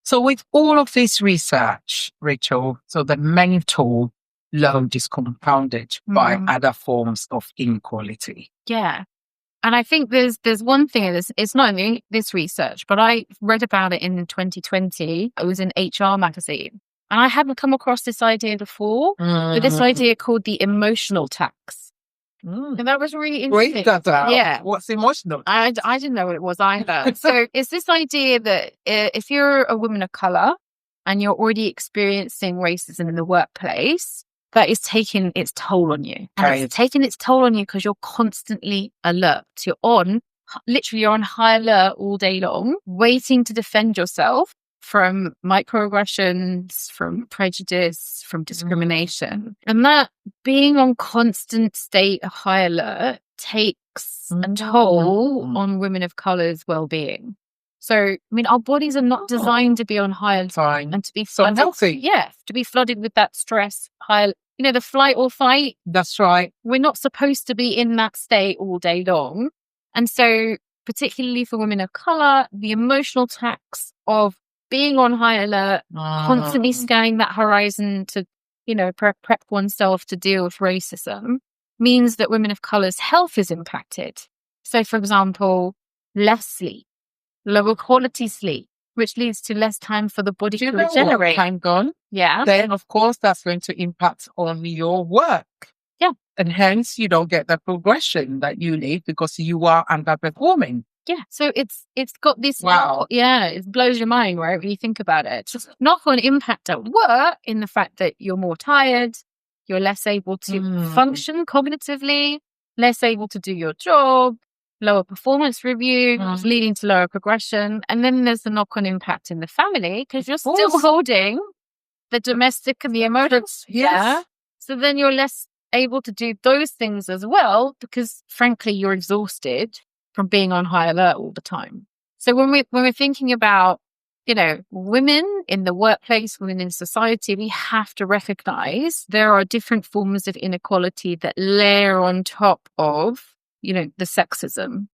So with all of this research, Rachel, so the mental load is compounded by other forms of inequality. Yeah. And I think there's one thing, it's not in this research, but I read about it in 2020. It was in HR magazine. And I hadn't come across this idea before, but this idea called the emotional tax. And that was really interesting. Break that out. Yeah. What's emotional? I didn't know what it was either. So it's this idea that if you're a woman of color and you're already experiencing racism in the workplace, that is taking its toll on you. And it's taking its toll on you because you're constantly alert. You're on high alert all day long, waiting to defend yourself from microaggressions, from prejudice, from discrimination. And that being on constant state of high alert takes a toll on women of color's well-being. So, I mean, our bodies are not designed to be on high alert and to be flooded. Unhealthy. Yeah, to be flooded with that stress, the flight or fight. That's right. We're not supposed to be in that state all day long. And so, particularly for women of color, the emotional tax of being on high alert, constantly scanning that horizon to, prep oneself to deal with racism means that women of color's health is impacted. So, for example, less sleep, lower quality sleep, which leads to less time for the body to regenerate. Time gone. Yeah. Then, of course, that's going to impact on your work. Yeah. And hence, you don't get the progression that you need because you are underperforming. Yeah. So it's got this. Wow. It blows your mind, right? When you think about it. It's just knock-on impact at work in the fact that you're more tired, you're less able to function cognitively, less able to do your job, lower performance reviews, leading to lower progression. And then there's the knock-on impact in the family because you're still holding the domestic and the emotions. Yes. Yeah. So then you're less able to do those things as well because, frankly, you're exhausted from being on high alert all the time. So when we're thinking about, women in the workplace, women in society, we have to recognize there are different forms of inequality that layer on top of, the sexism